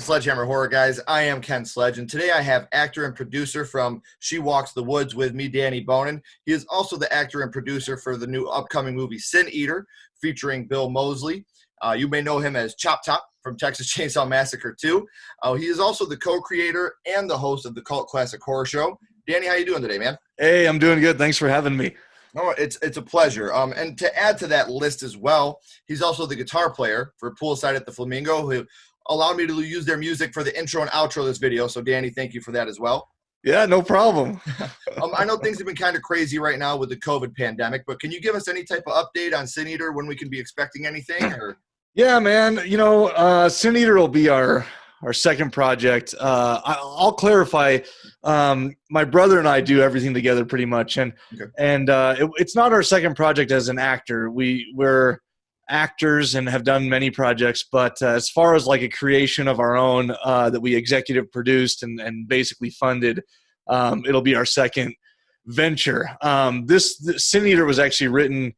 Sledgehammer Horror, guys. I am Ken Sledge, and today I have actor and producer from She Walks the Woods with me, Danny Bohnen. He is also the actor and producer for the new upcoming movie Sin Eater, featuring Bill Moseley. You may know him as Chop Top from Texas Chainsaw Massacre 2. He is also the co-creator and the host of the cult classic horror show. Danny, how you doing today, man? Hey, I'm doing good. Thanks for having me. No, it's a pleasure. And to add to that list as well, he's also the guitar player for Poolside at the Flamingo, who allowed me to use their music for the intro and outro of this video. So, Danny, thank you for that as well. Yeah, no problem. I know things have been kind of crazy right now with the COVID pandemic, but can you give us any type of update on Sin Eater, when we can be expecting anything? Or? Yeah, man. Sin Eater will be our second project. I'll clarify. My brother and I do everything together pretty much, and it's not our second project as an actor. We're actors and have done many projects, but as far as like a creation of our own that we executive produced and basically funded, it'll be our second venture. This Sin Eater was actually written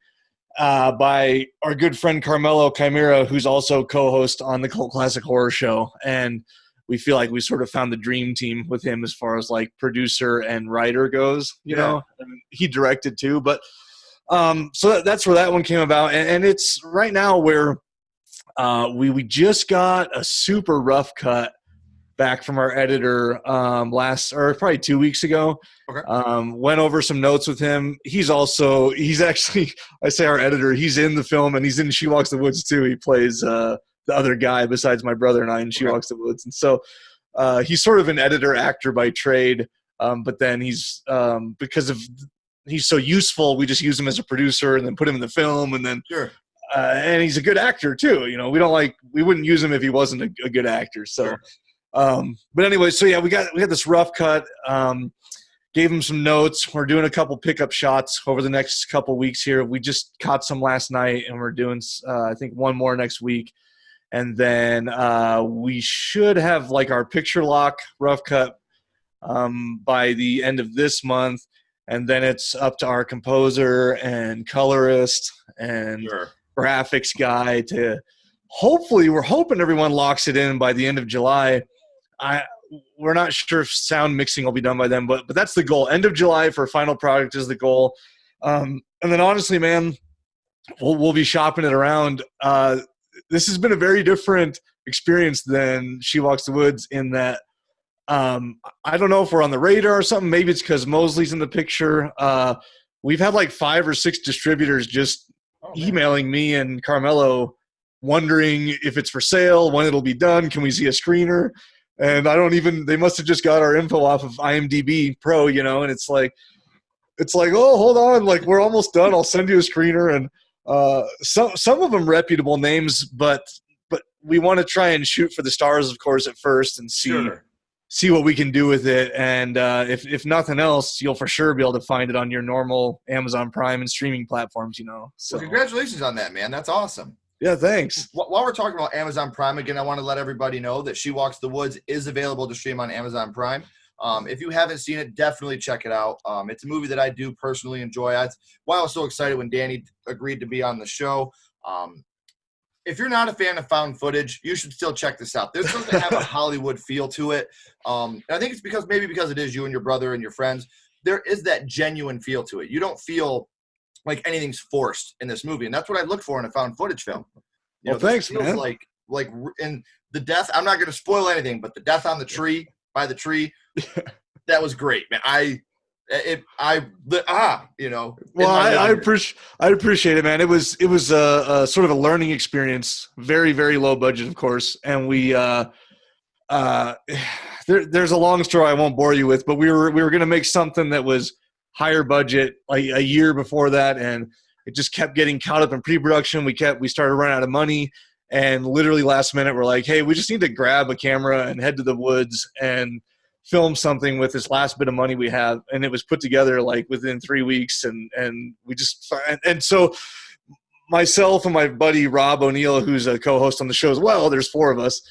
by our good friend Carmelo Chimera, who's also co-host on the Cult Classic Horror Show, and we feel like we sort of found the dream team with him as far as like producer and writer goes. You know, and he directed too, but so that's where that one came about, and it's right now where we just got a super rough cut back from our editor probably 2 weeks ago. Okay. Went over some notes with him. He's actually, I say our editor, he's in the film and he's in She Walks the Woods too. He plays the other guy besides my brother and I in She Walks the Woods. And so he's sort of an editor actor by trade, but then he's because of he's so useful, we just use him as a producer and then put him in the film, and then and he's a good actor too. You know, we wouldn't use him if he wasn't a good actor. So, but anyway, so yeah, we got this rough cut. Gave him some notes. We're doing a couple pickup shots over the next couple weeks here. We just caught some last night, and we're doing I think one more next week, and then we should have like our picture lock rough cut by the end of this month. And then it's up to our composer and colorist and graphics guy to hopefully, we're hoping everyone locks it in by the end of July. We're not sure if sound mixing will be done by then, but that's the goal. End of July for final product is the goal. And then honestly, man, we'll be shopping it around. This has been a very different experience than She Walks the Woods in that I don't know if we're on the radar or something. Maybe it's because Mosley's in the picture. We've had like 5 or 6 distributors just emailing me and Carmelo wondering if it's for sale, when it'll be done, can we see a screener? And they must have just got our info off of IMDb Pro, you know, and it's like, oh, hold on, like we're almost done. I'll send you a screener. And some of them reputable names, but we want to try and shoot for the stars, of course, at first and see what we can do with it. And if nothing else, you'll for sure be able to find it on your normal Amazon Prime and streaming platforms, you know. So well, congratulations on that, man. That's awesome. Yeah, thanks. While we're talking about Amazon Prime, again, I want to let everybody know that She Walks the Woods is available to stream on Amazon Prime. If you haven't seen it, definitely check it out. It's a movie that I do personally enjoy. That's why I was so excited when Danny agreed to be on the show. If you're not a fan of found footage, you should still check this out. This doesn't have a Hollywood feel to it. And I think it's because it is you and your brother and your friends. There is that genuine feel to it. You don't feel like anything's forced in this movie. And that's what I look for in a found footage film. Thanks, man. Like in the death, I'm not going to spoil anything, but the death on the tree, by the tree, that was great, man. Well, I appreciate it, man. It was a sort of a learning experience, very, very low budget, of course. And we, there's a long story I won't bore you with, but we were going to make something that was higher budget like a year before that. And it just kept getting caught up in pre-production. We started running out of money, and literally last minute, we're like, hey, we just need to grab a camera and head to the woods and film something with this last bit of money we have. And it was put together like within 3 weeks. And we just, and so myself and my buddy, Rob O'Neill, who's a co-host on the show as well, there's 4 of us,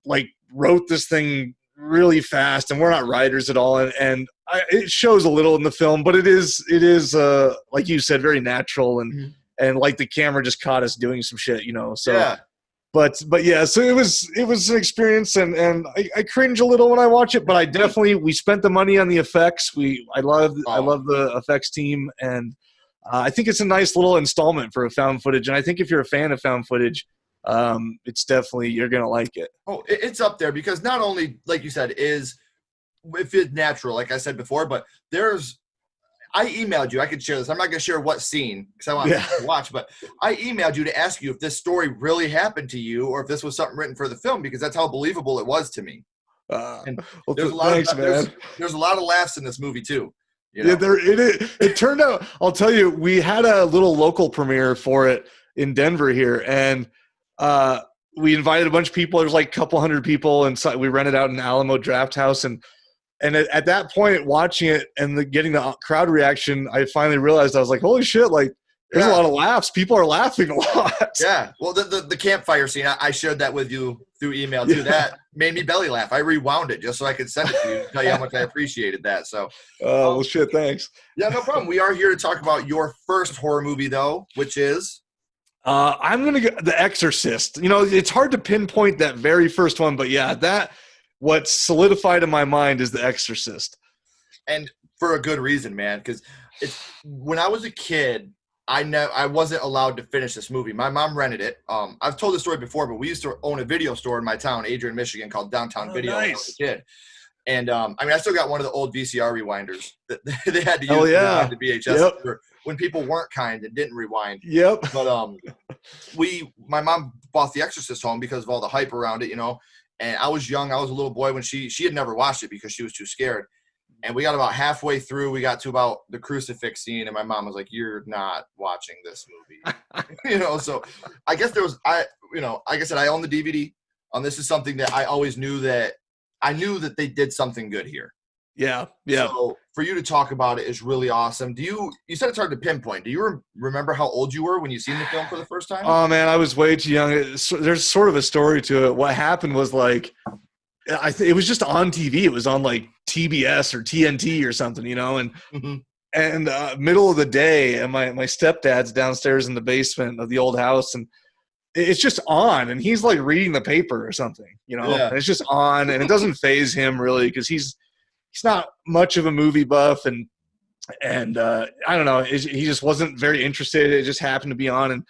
like wrote this thing really fast, and we're not writers at all. And it shows a little in the film, but it is like you said, very natural. And like the camera just caught us doing some shit, you know? So but yeah, so it was an experience, and I cringe a little when I watch it, but I definitely we spent the money on the effects. I love the effects team, and I think it's a nice little installment for a found footage. And I think if you're a fan of found footage, it's definitely you're gonna like it. Oh, it's up there because not only, like you said, is if it's natural, like I said before, but I emailed you. I could share this. I'm not going to share what scene because I want to watch, but I emailed you to ask you if this story really happened to you or if this was something written for the film because that's how believable it was to me. And Well, there's there's a lot of laughs in this movie too. You know? Yeah, it turned out. I'll tell you, we had a little local premiere for it in Denver here, and we invited a bunch of people. There's like a couple hundred people, and so we rented out an Alamo Draft House, and at that point, watching it and getting the crowd reaction, I finally realized I was like, holy shit, like there's a lot of laughs. People are laughing a lot. Yeah. Well, the campfire scene, I shared that with you through email too. That made me belly laugh. I rewound it just so I could send it to you to tell you how much I appreciated that. So, well, shit, thanks. Yeah, no problem. We are here to talk about your first horror movie though, which is I'm going to go The Exorcist. You know, it's hard to pinpoint that very first one, but yeah, what solidified in my mind is The Exorcist. And for a good reason, man, because when I was a kid, I wasn't allowed to finish this movie. My mom rented it. I've told this story before, but we used to own a video store in my town, Adrian, Michigan, called Downtown Video when I was a kid. And I still got one of the old VCR rewinders that they had to use to rewind the VHS for when people weren't kind and didn't rewind. Yep. But my mom bought The Exorcist home because of all the hype around it, you know. And I was young. I was a little boy when she had never watched it because she was too scared. And we got about halfway through. We got to about the crucifix scene, and my mom was like, "You're not watching this movie," you know. So I guess like I said, I own the DVD. This is something that I always knew that they did something good here. Yeah. So for you to talk about it is really awesome. You said it's hard to pinpoint. Do you remember how old you were when you seen the film for the first time? Oh man, I was way too young. There's sort of a story to it. What happened was like, it was just on TV. It was on like TBS or TNT or something, you know, and middle of the day, and my stepdad's downstairs in the basement of the old house, and it's just on, and he's like reading the paper or something, you know, and it's just on, and it doesn't faze him really because he's not much of a movie buff, and I don't know, he just wasn't very interested. It just happened to be on,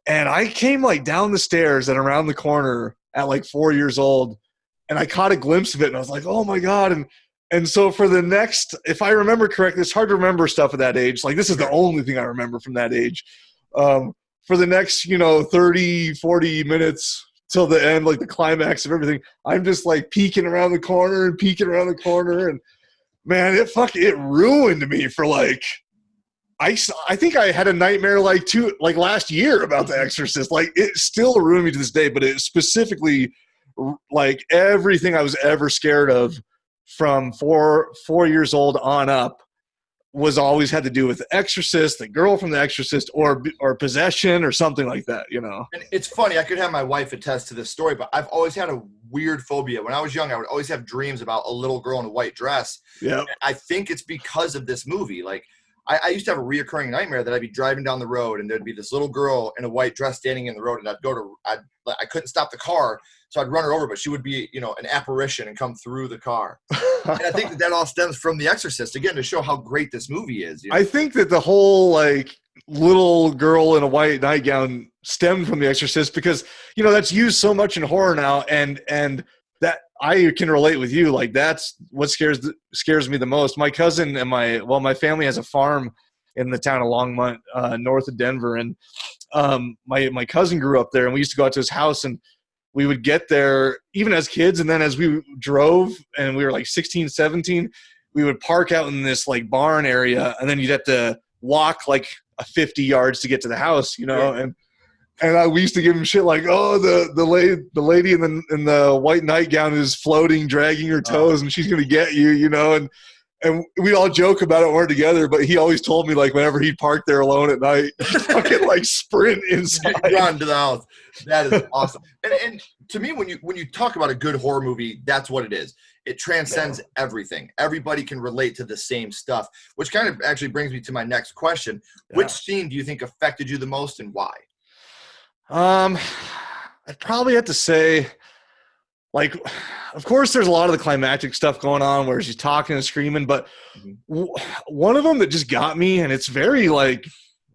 and I came like down the stairs and around the corner at like 4 years old, and I caught a glimpse of it, and I was like, oh my god, and so for the next, if I remember correctly, it's hard to remember stuff at that age. Like this is the only thing I remember from that age. For the next 30, 40 minutes till the end, like the climax of everything, I'm just like peeking around the corner, and man, it ruined me for like, I think I had a nightmare like last year about The Exorcist. Like it still ruined me to this day, but it specifically like everything I was ever scared of from 4 years old on up was always had to do with The Exorcist, the girl from The Exorcist, or possession or something like that, you know. And it's funny, I could have my wife attest to this story, but I've always had a weird phobia. When I was young, I would always have dreams about a little girl in a white dress. Yeah. I think it's because of this movie. Like I used to have a reoccurring nightmare that I'd be driving down the road and there'd be this little girl in a white dress standing in the road, and I couldn't stop the car, so I'd run her over, but she would be, an apparition and come through the car. And I think that all stems from The Exorcist, again, to show how great this movie is. I think that the whole like little girl in a white nightgown stemmed from The Exorcist because that's used so much in horror now, and that I can relate with you. Like that's what scares me the most. My cousin and my family has a farm in the town of Longmont, north of Denver, and my cousin grew up there, and we used to go out to his house, and we would get there even as kids, and then as we drove and we were like 16, 17, we would park out in this like barn area, and then you'd have to walk like 50 yards to get to the house, and we used to give him shit like, oh, the lady in the white nightgown is floating, dragging her toes, and she's gonna get you, and we all joke about it when we're together. But he always told me like whenever he'd park there alone at night, he'd fucking like sprint inside, run to the house. That is awesome. And to me, when you talk about a good horror movie, that's what it is. It transcends everything. Everybody can relate to the same stuff, which kind of actually brings me to my next question. Which scene do you think affected you the most, and why? I'd probably have to say, like, of course, there's a lot of the climactic stuff going on where she's talking and screaming, but one of them that just got me, and it's very like,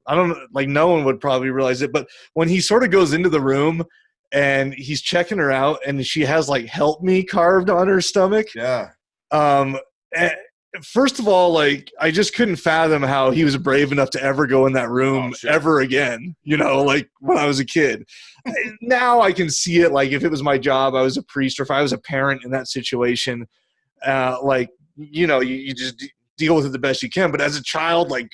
I don't like, no one would probably realize it, but when he sort of goes into the room and he's checking her out, and she has like "help me" carved on her stomach. Yeah. Um, First of all, like, I just couldn't fathom how he was brave enough to ever go in that room ever again, you know, like when I was a kid. Now I can see it, like if it was my job, I was a priest, or if I was a parent in that situation, like, you know, you just deal with it the best you can. But as a child, like,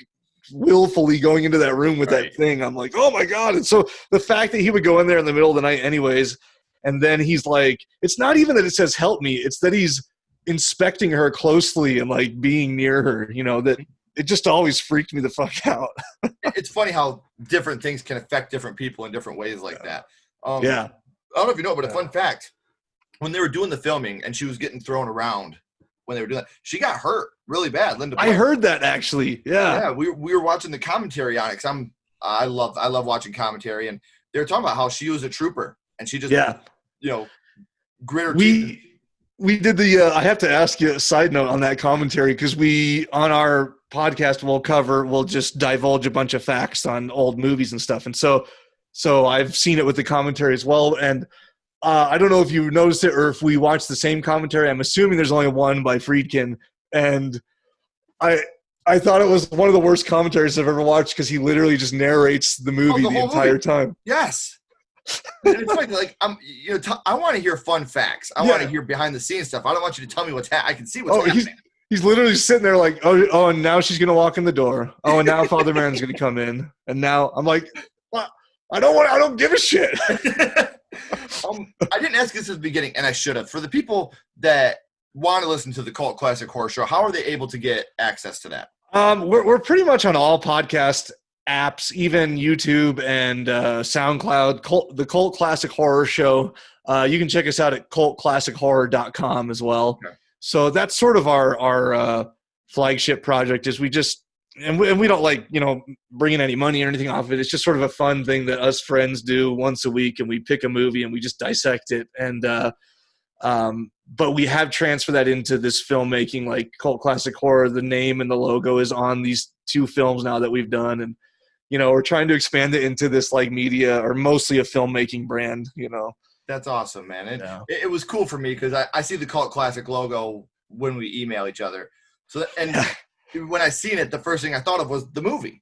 willfully going into that room with that thing, I'm like, oh my God. And so the fact that he would go in there in the middle of the night anyways, and then he's like, it's not even that it says "help me," it's that he's inspecting her closely and like being near her, you know, that it just always freaked me the fuck out. It's funny how different things can affect different people in different ways like that. Yeah. I don't know if you know, but a fun fact, when they were doing the filming and she was getting thrown around when they were doing that, she got hurt really bad. Linda Blair. I heard that actually. Yeah. We were watching the commentary on it, because I love watching commentary, and they were talking about how she was a trooper and she just you know, grit her teeth. We did the I have to ask you a side note on that commentary, because we, on our podcast, we'll just divulge a bunch of facts on old movies and stuff. And so I've seen it with the commentary as well. And I don't know if you noticed it or if we watched the same commentary. I'm assuming there's only one by Friedkin. And I thought it was one of the worst commentaries I've ever watched, because he literally just narrates the movie the entire time. Yes. It's like I want to hear fun facts. I want to hear behind the scenes stuff. I don't want you to tell me what's happening. I can see what's happening. He's literally sitting there like, oh, and now she's gonna walk in the door. Oh, and now Father Man's gonna come in. And now I'm like, well, I don't give a shit. I didn't ask this at the beginning, and I should have. For the people that want to listen to the Cult Classic Horror Show, how are they able to get access to that? We're pretty much on all podcast apps, even YouTube and SoundCloud. The Cult Classic Horror Show. You can check us out at cultclassichorror.com as well. Okay. So that's sort of our flagship project. Is we just and we don't like, you know, bringing any money or anything off of it. It's just sort of a fun thing that us friends do once a week, and we pick a movie and we just dissect it. And but we have transferred that into this filmmaking, like Cult Classic Horror. The name and the logo is on these 2 films now that we've done, and you know, we're trying to expand it into this like media, or mostly a filmmaking brand, you know. That's awesome, man. It was cool for me, because I see the Cult Classic logo when we email each other. So, and when I seen it, the first thing I thought of was the movie,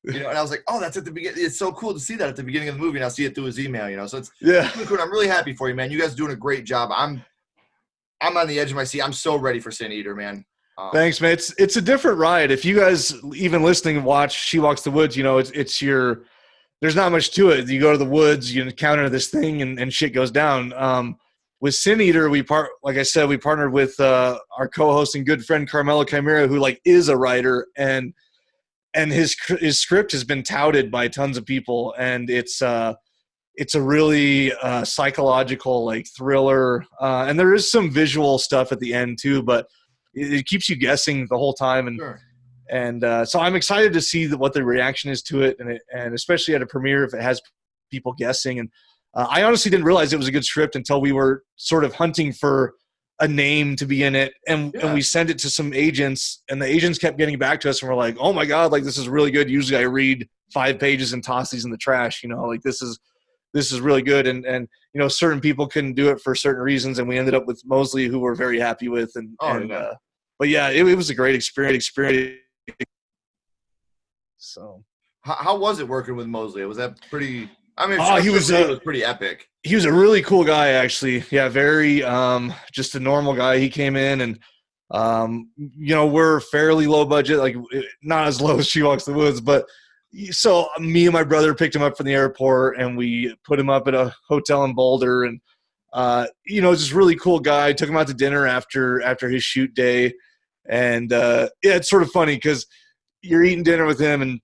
you know, and I was like, oh, that's at the beginning. It's so cool to see that at the beginning of the movie, and I'll see it through his email, you know. So it's really cool. I'm really happy for you, man. You guys are doing a great job. I'm on the edge of my seat. I'm so ready for Sin Eater, man. Thanks, man. It's a different ride. If you guys even listening watch She Walks the Woods, you know, it's there's not much to it. You go to the woods, you encounter this thing, and shit goes down. With Sin Eater, like I said, we partnered with our co-host and good friend Carmelo Chimera, who like is a writer, and his script has been touted by tons of people, and it's a really psychological like thriller, and there is some visual stuff at the end too, but it keeps you guessing the whole time. And sure. So I'm excited to see what the reaction is to it, and especially at a premiere if it has people guessing. And I honestly didn't realize it was a good script until we were sort of hunting for a name to be in it, and we sent it to some agents, and the agents kept getting back to us, and we're like, oh my God, like this is really good. Usually I read 5 pages and toss these in the trash, you know, like this is really good. And you know, certain people couldn't do it for certain reasons, and we ended up with Mosley, who we're very happy with. But yeah, it was a great experience. So how was it working with Mosley? Was that pretty? I mean, he was pretty epic. He was a really cool guy, actually. Yeah, very just a normal guy. He came in, and you know, we're fairly low budget, like not as low as She Walks the Woods, but so me and my brother picked him up from the airport, and we put him up at a hotel in Boulder, and you know, just really cool guy. Took him out to dinner after his shoot day, and yeah, it's sort of funny because you're eating dinner with him, and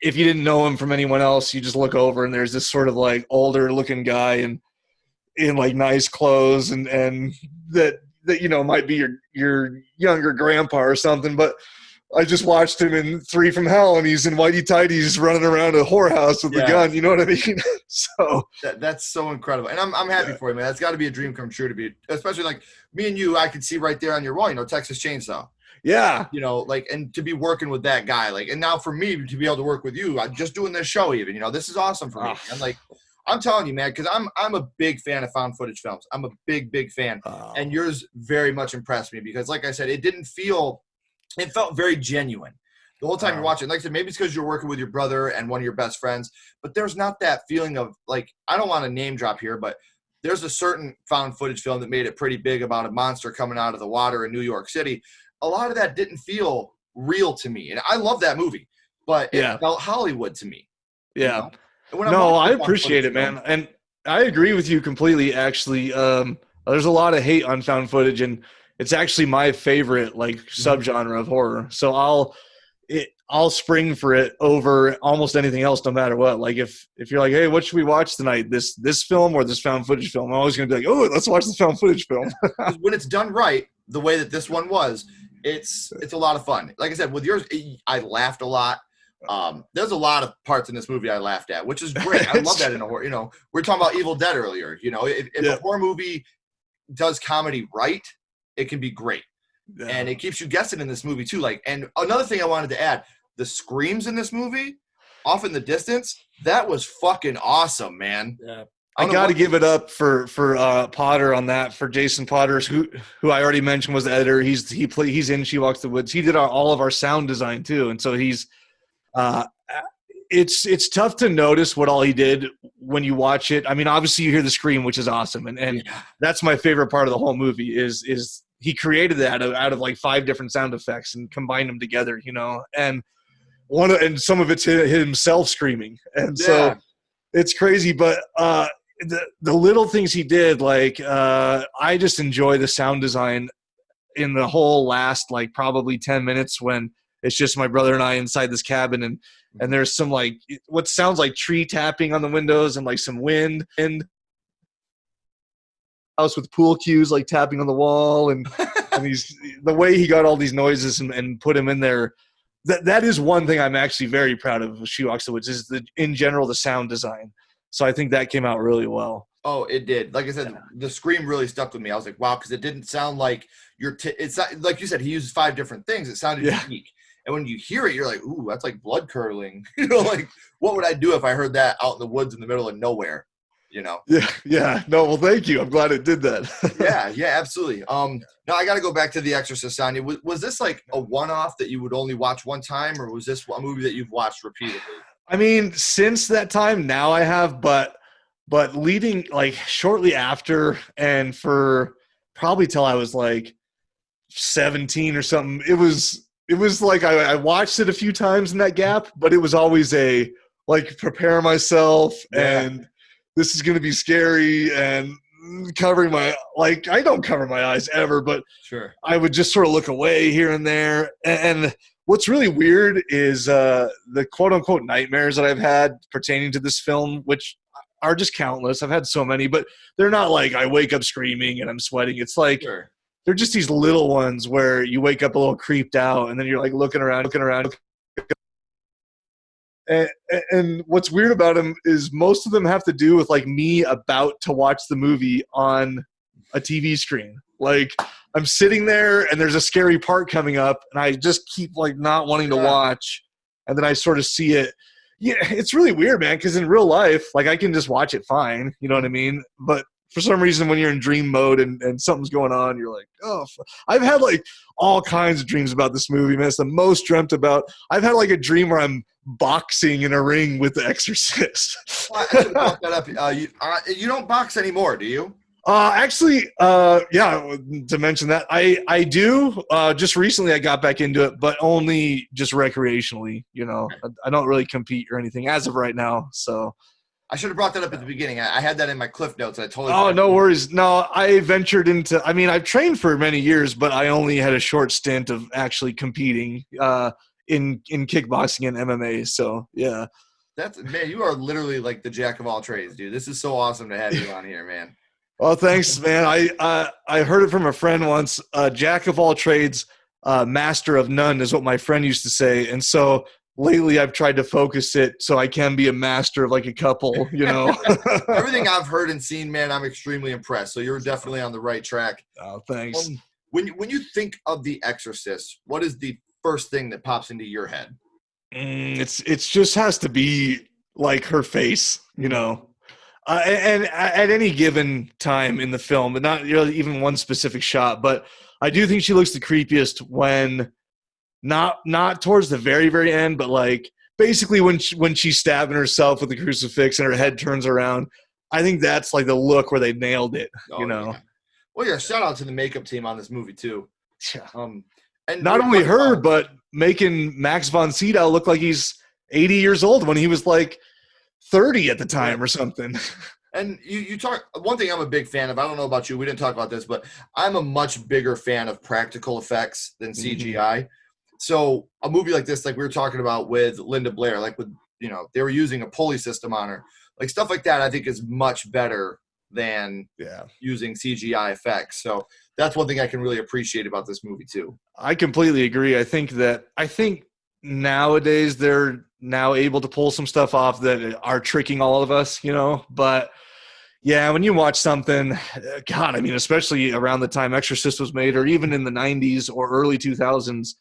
if you didn't know him from anyone else, you just look over and there's this sort of like older looking guy and in like nice clothes, and that you know might be your younger grandpa or something, but I just watched him in 3 from Hell, and he's in whitey tighties running around a whorehouse with the gun. You know what I mean? So that's so incredible, and I'm happy for you, man. That's got to be a dream come true to be, especially like me and you. I could see right there on your wall, Texas Chainsaw. yeah, Like, and to be working with that guy, like, and now for me to be able to work with you, I'm just doing this show, even, this is awesome for me. And like, I'm telling you, man, because I'm a big fan of found footage films. I'm a big fan, and yours very much impressed me because, like I said, it felt very genuine the whole time you're watching. Like I said, maybe it's because you're working with your brother and one of your best friends, but there's not that feeling of, like, I don't want to name drop here, but there's a certain found footage film that made it pretty big about a monster coming out of the water in New York City. A lot of that didn't feel real to me. And I love that movie, but it felt Hollywood to me. Yeah. No, I appreciate it, man. And I agree with you completely, actually. There's a lot of hate on found footage, and it's actually my favorite, like, subgenre of horror. So I'll spring for it over almost anything else, no matter what. Like, if you're like, hey, what should we watch tonight? This film or this found footage film? I'm always going to be like, oh, let's watch this found footage film. When it's done right, the way that this one was, it's a lot of fun. Like I said, with yours, I laughed a lot. There's a lot of parts in this movie I laughed at, which is great. I love that in a horror. We were talking about Evil Dead earlier. If a horror movie does comedy right, it can be great. Yeah. And it keeps you guessing in this movie too. Like, and another thing I wanted to add, the screams in this movie, off in the distance, that was fucking awesome, man. Yeah. I got to give it up for Potter on that, for Jason Potter, who I already mentioned was the editor. He's in She Walks the Woods. He did all of our sound design too, and so he's it's tough to notice what all he did when you watch it. I mean, obviously you hear the scream, which is awesome, and that's my favorite part of the whole movie is he created that out of like 5 different sound effects and combined them together, and some of it's himself screaming, and so it's crazy, but the little things he did, like I just enjoy the sound design in the whole last, like, probably 10 minutes when it's just my brother and I inside this cabin, and there's some, like, what sounds like tree tapping on the windows and like some wind, and house with pool cues like tapping on the wall, and he's the way he got all these noises and put him in there. That is one thing I'm actually very proud of She Walks the Woods, is in general the sound design. So I think that came out really well. Oh, it did. Like I said, the scream really stuck with me. I was like, wow, because it didn't sound like it's not, like you said, he used 5 different things. It sounded unique. And when you hear it, you're like, ooh, that's like blood curdling. Like, what would I do if I heard that out in the woods in the middle of nowhere? Yeah. No, well, thank you. I'm glad it did that. yeah, absolutely. Now I got to go back to The Exorcist, Sonya. Was this like a one-off that you would only watch one time, or was this a movie that you've watched repeatedly? I mean, since that time, now I have, but leading, like, shortly after, and for probably till I was like 17 or something, it was like I watched it a few times in that gap, but it was always a, like, prepare myself, and this is going to be scary, and covering my, like, I don't cover my eyes ever, but sure, I would just sort of look away here and there. And what's really weird is the quote unquote nightmares that I've had pertaining to this film, which are just countless. I've had so many, but they're not like I wake up screaming and I'm sweating. It's like, they're just these little ones where you wake up a little creeped out, and then you're like looking around. And what's weird about them is most of them have to do with, like, me about to watch the movie on a TV screen. Like, I'm sitting there and there's a scary part coming up, and I just keep, like, not wanting to watch, and then I sort of see it. Yeah, it's really weird, man, because in real life, like, I can just watch it fine, you know what I mean? But for some reason, when you're in dream mode and something's going on, you're like, oh. I've had, like, all kinds of dreams about this movie, man. It's the most dreamt about. I've had, like, a dream where I'm boxing in a ring with the Exorcist. Well, I should have brought that up. You don't box anymore, do you? Actually, yeah, to mention that, I do. Just recently I got back into it, but only just recreationally, I don't really compete or anything as of right now. So I should have brought that up at the beginning. I had that in my cliff notes. I totally. Oh, no worries. No, I ventured into, I mean, I've trained for many years, but I only had a short stint of actually competing, in kickboxing and MMA. So yeah. Man, you are literally like the jack of all trades, dude. This is so awesome to have you on here, man. Well, thanks, man. I heard it from a friend once. Jack of all trades, master of none is what my friend used to say. And so lately I've tried to focus it so I can be a master of like a couple, you know. Everything I've heard and seen, man, I'm extremely impressed. So you're definitely on the right track. Oh, thanks. When you think of The Exorcist, what is the first thing that pops into your head? It's just has to be like her face, you know. And at any given time in the film, but not really even one specific shot, but I do think she looks the creepiest when not towards the very very end, but like basically when she's stabbing herself with the crucifix and her head turns around. I think that's like the look where they nailed it, you Oh know. yeah. Well, yeah. Shout out to the makeup team on this movie too. Yeah. And Not we're only talking her, about, but making Max von Sydow look like he's 80 years old when he was like 30 at the time or something. and you talk one thing I'm a big fan of. I don't know about you. We didn't talk about this, but I'm a much bigger fan of practical effects than CGI. So a movie like this, like we were talking about with Linda Blair, like with they were using a pulley system on her, like stuff like that. I think is much better than using CGI effects. So that's one thing I can really appreciate about this movie too. I completely agree. I think nowadays they're now able to pull some stuff off that are tricking all of us, you know. But yeah, when you watch something, God, I mean, especially around the time Exorcist was made, or even in the '90s or early 2000s,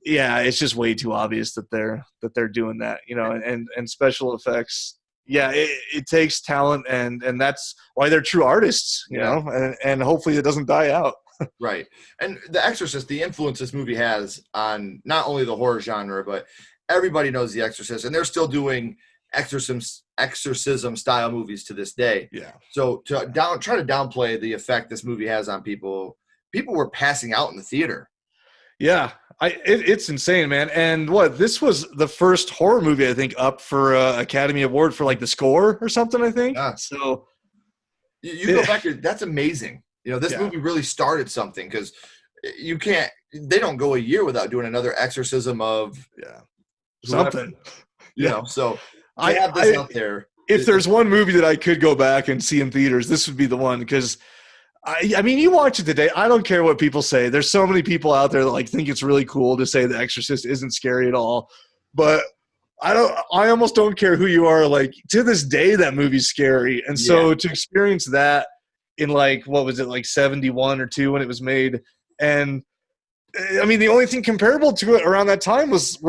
yeah, it's just way too obvious that they're doing that, you know. And special effects, yeah, it takes talent, and that's why they're true artists, you know. And hopefully it doesn't die out. Right. And The Exorcist, the influence this movie has on not only the horror genre, but everybody knows The Exorcist, and they're still doing exorcism style movies to this day. Yeah. So try to downplay the effect this movie has on people. People were passing out in the theater. Yeah, it's insane, man. And this was the first horror movie I think up for Academy Award for like the score or something. I think. Yeah. So you go back here. That's amazing. This movie really started something because you can't. They don't go a year without doing another exorcism of something. So I have this out there. If there's one movie that I could go back and see in theaters, this would be the one because. I mean, you watch it today. I don't care what people say. There's so many people out there that like think it's really cool to say The Exorcist isn't scary at all. But I almost don't care who you are. Like to this day, that movie's scary. And so to experience that in like, what was it, like 71 or 2 when it was made. And I mean, the only thing comparable to it around that time was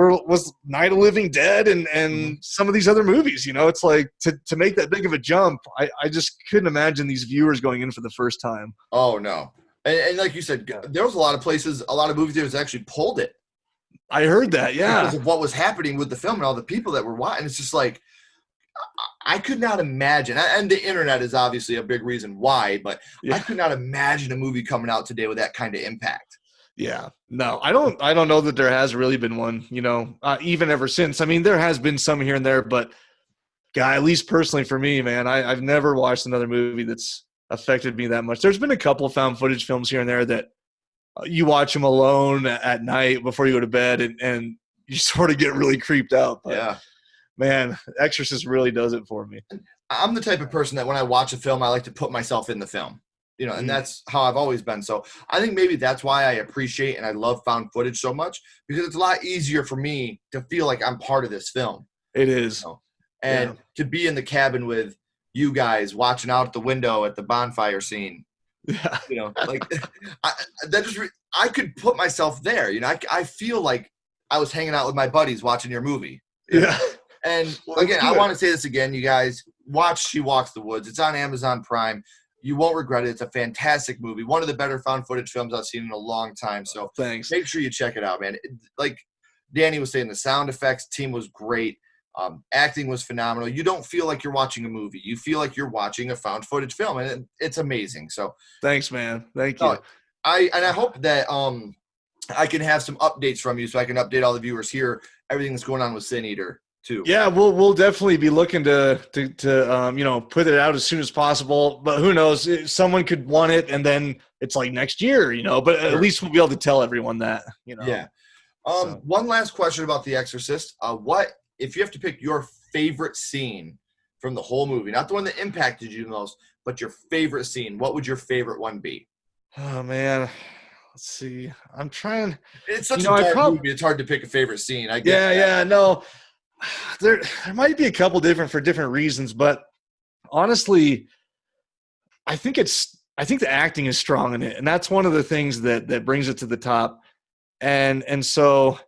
Night of the Living Dead and some of these other movies. You know, it's like to make that big of a jump. I just couldn't imagine these viewers going in for the first time. Oh no, and like you said, there was a lot of places, a lot of movie theaters actually pulled it. I heard that, yeah, because of what was happening with the film and all the people that were watching. It's just like I could not imagine, and the internet is obviously a big reason why, but I could not imagine a movie coming out today with that kind of impact. Yeah, no, I don't know that there has really been one, you know, even ever since. I mean, there has been some here and there, but at least personally for me, man, I've never watched another movie that's affected me that much. There's been a couple of found footage films here and there that you watch them alone at night before you go to bed and you sort of get really creeped out. But man, Exorcist really does it for me. I'm the type of person that when I watch a film, I like to put myself in the film. And that's how I've always been. So I think maybe that's why I appreciate and I love found footage so much, because it's a lot easier for me to feel like I'm part of this film. It is. And to be in the cabin with you guys watching out the window at the bonfire scene, like I could put myself there. I feel like I was hanging out with my buddies watching your movie. Yeah. And again, I want to say this again, you guys, watch She Walks the Woods. It's on Amazon Prime. You won't regret it. It's a fantastic movie. One of the better found footage films I've seen in a long time. So thanks. Make sure you check it out, man. Like Danny was saying, the sound effects team was great. Acting was phenomenal. You don't feel like you're watching a movie. You feel like you're watching a found footage film, and it's amazing. So thanks, man. Thank you. I hope that I can have some updates from you so I can update all the viewers here, everything that's going on with Sin Eater. Too. Yeah, we'll definitely be looking to put it out as soon as possible. But who knows? Someone could want it, and then it's like next year, But at least we'll be able to tell everyone that, Yeah. One last question about The Exorcist. What if you have to pick your favorite scene from the whole movie? Not the one that impacted you the most, but your favorite scene. What would your favorite one be? Oh man, let's see. I'm trying. It's such You a know, I dark probably. movie. It's hard to pick a favorite scene. I get Yeah, that. yeah, no. There might be a couple different for different reasons, but honestly, I think the acting is strong in it, and that's one of the things that brings it to the top. And so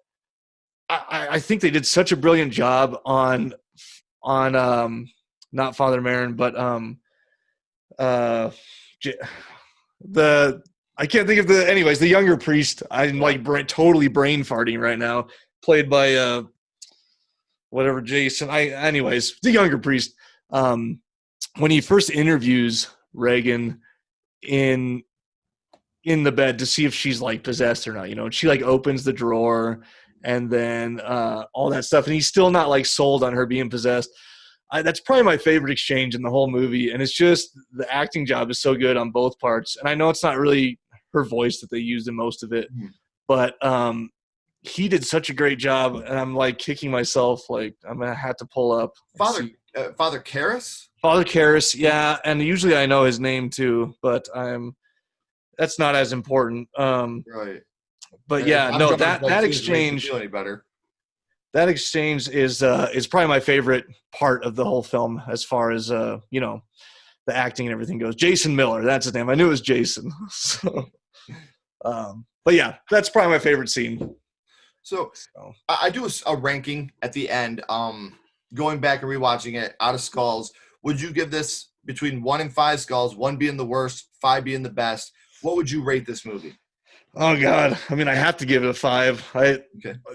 I think they did such a brilliant job on not Father Marin, but uh the I can't think of the anyways the younger priest. I'm Yeah. like totally brain farting right now. Played by whatever Jason. I anyways the younger priest. Um, when he first interviews Reagan in in the bed to see if she's like possessed or not, and she like opens the drawer and then all that stuff, and he's still not like sold on her being possessed. That's probably my favorite exchange in the whole movie, and it's just the acting job is so good on both parts. And I know it's not really her voice that they used in most of it, Mhm. but he did such a great job, and I'm like kicking myself, like I'm gonna have to pull up and Father see Father Karras? Father Karras. Yeah, and usually I know his name too, but that's not as important. Right. But And yeah, I'm no, drawing a that blank that too. It makes me exchange feel any better. that exchange is probably my favorite part of the whole film as far as the acting and everything goes. Jason Miller, that's his name. I knew it was Jason. So, but yeah, that's probably my favorite scene. So So, I do a ranking at the end. Going back and rewatching it out of skulls, would you give this between 1 and 5 skulls, one being the worst, five being the best? What would you rate this movie? oh god, I mean, I have to give it a 5. Okay.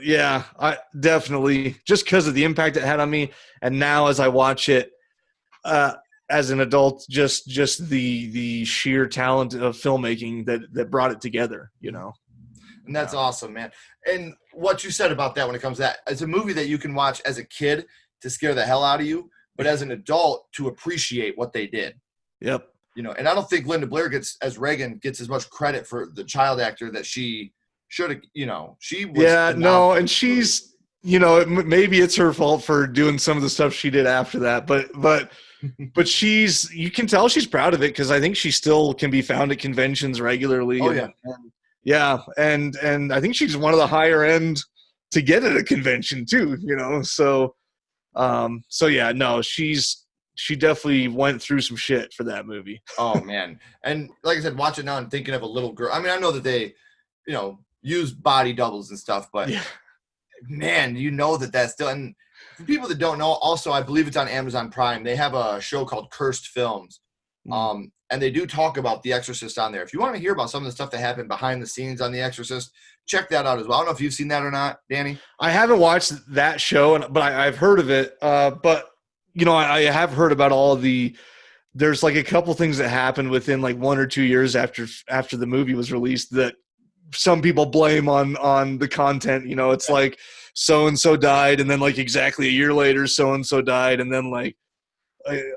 Yeah, I definitely just because of the impact it had on me, and now as I watch it uh, as an adult, just the sheer talent of filmmaking that brought it together. And that's awesome, man. And what you said about that when it comes to that, it's a movie that you can watch as a kid to scare the hell out of you, but as an adult to appreciate what they did. Yep. And I don't think Linda Blair as Reagan gets as much credit for the child actor that she should have. She was Yeah, phenomenal. no, and maybe it's her fault for doing some of the stuff she did after that, but you can tell she's proud of it because I think she still can be found at conventions regularly, Oh and, yeah. and yeah, and I think she's one of the higher end to get at a convention too. So yeah, no, she definitely went through some shit for that movie. Oh man. And like I said, watch it now and thinking of a little girl. I mean, I know that they, use body doubles and stuff, but Yeah. man, that's still. And for people that don't know, also I believe it's on Amazon Prime. They have a show called Cursed Films, Mm. and they do talk about The Exorcist on there. If you want to hear about some of the stuff that happened behind the scenes on The Exorcist, check that out as well. I don't know if you've seen that or not, Danny. I haven't watched that show, but I've heard of it. But I have heard about all the. There's like a couple things that happened within like 1 or 2 years after the movie was released that some people blame on the content. It's Yeah. like so and so died, and then like exactly a year later, so and so died, and then like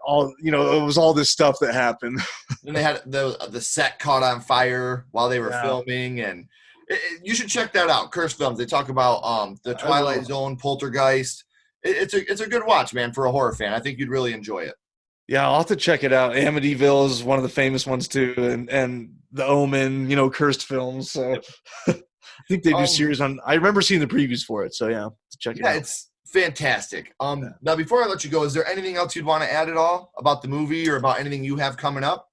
all it was all this stuff that happened. Then they had the set caught on fire while they were Yeah, filming, and you should check that out. Cursed Films. They talk about the I will. Twilight Zone, Poltergeist. It's a good watch, man, for a horror fan. I think you'd really enjoy it. Yeah, I'll have to check it out. Amityville is one of the famous ones too, and The Omen, cursed films. So Yep. I think they do Um, series on. I remember seeing the previews for it, so yeah, to check it yeah, out. it's fantastic. Yeah. Now before I let you go, is there anything else you'd want to add at all about the movie or about anything you have coming up?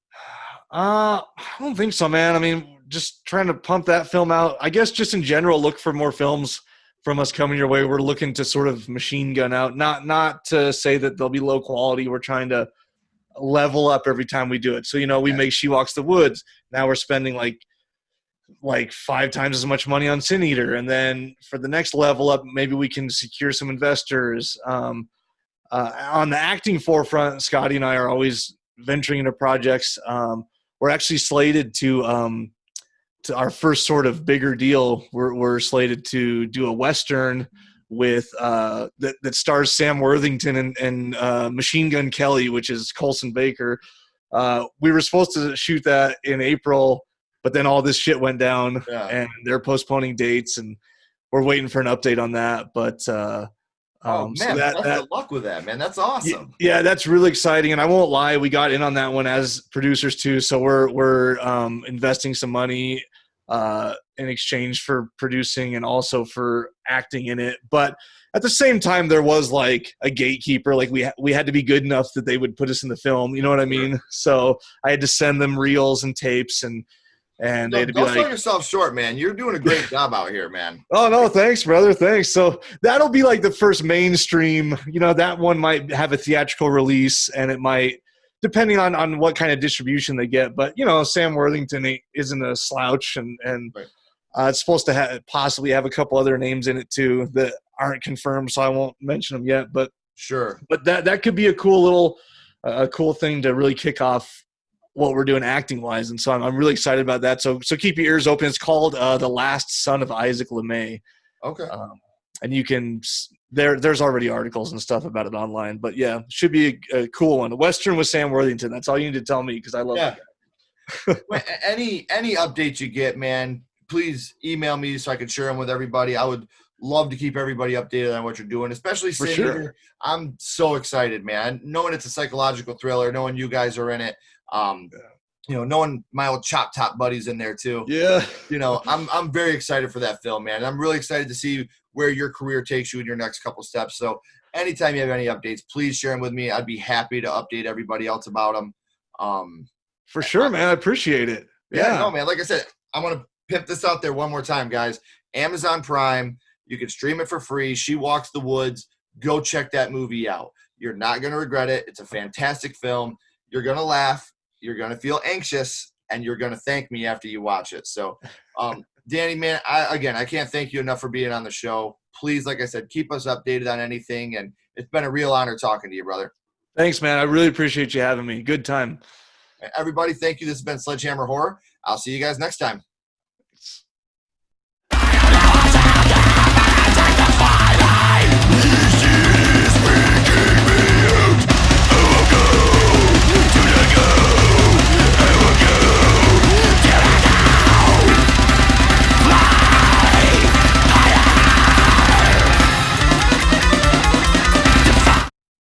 I don't think so, man. I mean, just trying to pump that film out. I guess just in general, look for more films from us coming your way. We're looking to sort of machine gun out. Not to say that they'll be low quality. We're trying to level up every time we do it. So we Yeah. make She Walks the Woods. Now we're spending like 5 times as much money on Sin Eater, and then for the next level up, maybe we can secure some investors. On the acting forefront, Scotty and I are always venturing into projects. We're actually slated to our first sort of bigger deal. We're slated to do a Western with that stars Sam Worthington and Machine Gun Kelly, which is Colson Baker. We were supposed to shoot that in April, but then all this shit went down, Yeah. and they're postponing dates, and we're waiting for an update on that. But Oh so man, that best that of luck with that, man. That's awesome. yeah, that's really exciting, and I won't lie, we got in on that one as producers too. So we're investing some money. in exchange for producing and also for acting in it. But at the same time, there was like a gatekeeper. Like we had to be good enough that they would put us in the film. You know what I mean? So I had to send them reels and tapes, and they had to be Don't sell like, yourself short, man. You're doing a great job out here, man. "Oh no, thanks, brother, thanks." So that'll be like the first mainstream. You know, that one might have a theatrical release, and it might, depending on what kind of distribution they get. But you know, Sam Worthington isn't a slouch, and Right. it's supposed to possibly have a couple other names in it too that aren't confirmed, so I won't mention them yet. But Sure. that could be a cool little a cool thing to really kick off what we're doing acting wise, and so I'm really excited about that. So keep your ears open. It's called The Last Son of Isaac LeMay. Okay. And you can there's already articles and stuff about it online. But yeah, should be a cool one. The Western with Sam Worthington. That's all you need to tell me because I love Yeah. the Well, any updates you get, man, please email me so I can share them with everybody. I would love to keep everybody updated on what you're doing, especially For Sin sure. Eater. I'm so excited, man. Knowing it's a psychological thriller, knowing you guys are in it, you know, knowing my old Chop Top buddies in there too. Yeah. You know, I'm very excited for that film, man. I'm really excited to see where your career takes you in your next couple steps. So anytime you have any updates, please share them with me. I'd be happy to update everybody else about them. For sure, man. I appreciate it. Yeah, no, man. Like I said, I'm gonna pimp this out there one more time, guys. Amazon Prime. You can stream it for free. She Walks the Woods. Go check that movie out. You're not gonna regret it. It's a fantastic film. You're gonna laugh. You're gonna feel anxious, and you're gonna thank me after you watch it. So, Danny, man, I can't thank you enough for being on the show. Please, like I said, keep us updated on anything, and it's been a real honor talking to you, brother. Thanks, man. I really appreciate you having me. Good time. Everybody, thank you. This has been Sledgehammer Horror. I'll see you guys next time.